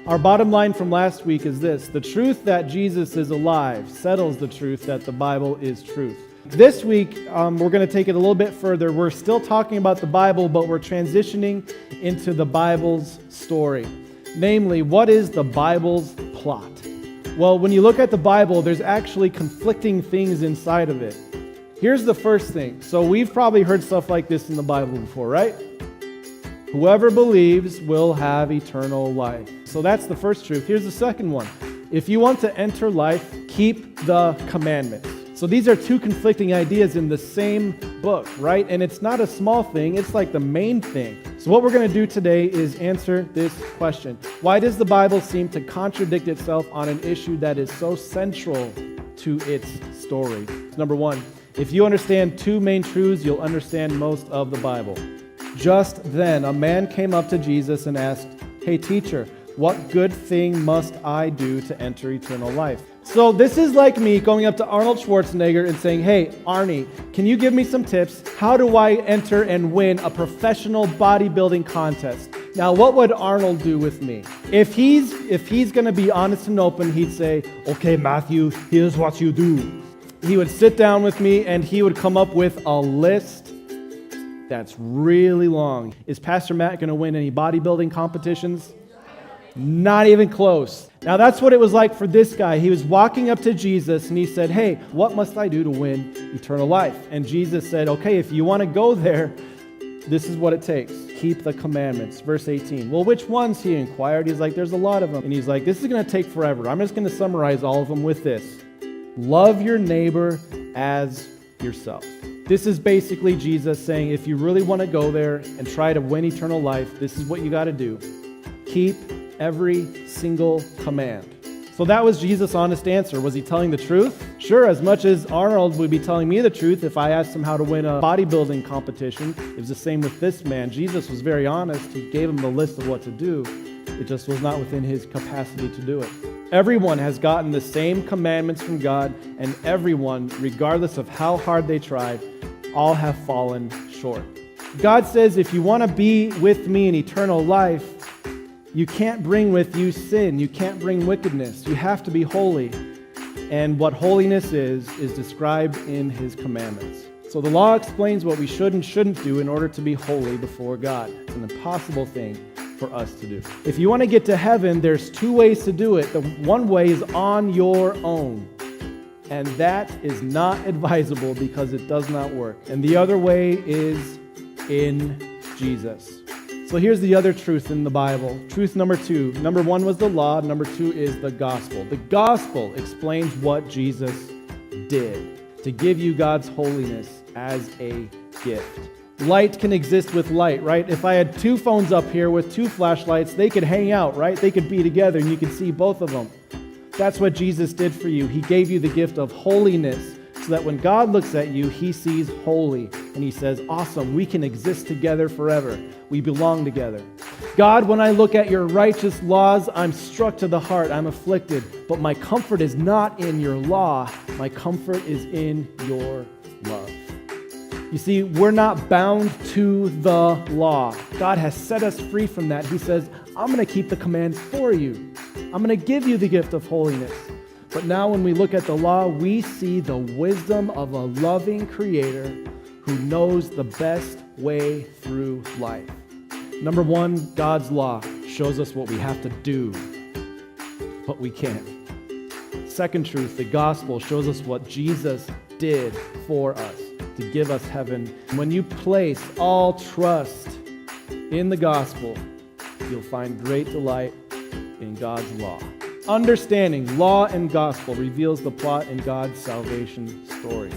Our bottom line from last week is this: the truth that Jesus is alive settles the truth that the Bible is truth. This week, we're going to take it a little bit further. We're still talking about the Bible, but we're transitioning into the Bible's story. Namely, what is the Bible's plot? Well, when you look at the Bible, there's actually conflicting things inside of it. Here's the first thing. So we've probably heard stuff like this in the Bible before, right? Whoever believes will have eternal life. So that's the first truth. Here's the second one. If you want to enter life, keep the commandments. So these are two conflicting ideas in the same book, right? And it's not a small thing, it's like the main thing. So what we're going to do today is answer this question. Why does the Bible seem to contradict itself on an issue that is so central to its story? Number one, if you understand two main truths, you'll understand most of the Bible. Just then, a man came up to Jesus and asked, "Hey, teacher, what good thing must I do to enter eternal life?" So this is like me going up to Arnold Schwarzenegger and saying, "Hey, Arnie, can you give me some tips? How do I enter and win a professional bodybuilding contest?" Now, what would Arnold do with me? If he's going to be honest and open, he'd say, "Okay, Matthew, here's what you do." He would sit down with me and he would come up with a list that's really long. Is Pastor Matt going to win any bodybuilding competitions? Not even close. Now that's what it was like for this guy. He was walking up to Jesus and he said, "Hey, what must I do to win eternal life?" And Jesus said, "Okay, if you want to go there, this is what it takes. Keep the commandments." Verse 18. "Well, which ones?" he inquired. He's like, "There's a lot of them." And he's like, "This is going to take forever. I'm just going to summarize all of them with this. Love your neighbor as yourself." This is basically Jesus saying, if you really want to go there and try to win eternal life, this is what you got to do. Keep every single command. So that was Jesus' honest answer. Was he telling the truth? Sure, as much as Arnold would be telling me the truth if I asked him how to win a bodybuilding competition. It was the same with this man. Jesus was very honest. He gave him the list of what to do. It just was not within his capacity to do it. Everyone has gotten the same commandments from God, and everyone, regardless of how hard they tried, all have fallen short. God says, if you want to be with me in eternal life, you can't bring with you sin. You can't bring wickedness. You have to be holy. And what holiness is described in his commandments. So the law explains what we should and shouldn't do in order to be holy before God. It's an impossible thing for us to do. If you want to get to heaven, there's two ways to do it. The one way is on your own. And that is not advisable because it does not work. And the other way is in Jesus. So here's the other truth in the Bible. Truth number two. Number one was the law. Number two is the gospel. The gospel explains what Jesus did to give you God's holiness as a gift. Light can exist with light, right? If I had two phones up here with two flashlights, they could hang out, right? They could be together and you could see both of them. That's what Jesus did for you. He gave you the gift of holiness so that when God looks at you, he sees holy. And he says, awesome, we can exist together forever. We belong together. God, when I look at your righteous laws, I'm struck to the heart. I'm afflicted. But my comfort is not in your law. My comfort is in your love. You see, we're not bound to the law. God has set us free from that. He says, I'm going to keep the commands for you. I'm going to give you the gift of holiness. But now when we look at the law, we see the wisdom of a loving creator who knows the best way through life. Number one, God's law shows us what we have to do, but we can't. Second truth, the gospel shows us what Jesus did for us to give us heaven. When you place all trust in the gospel, you'll find great delight in God's law. Understanding law and gospel reveals the plot in God's salvation story.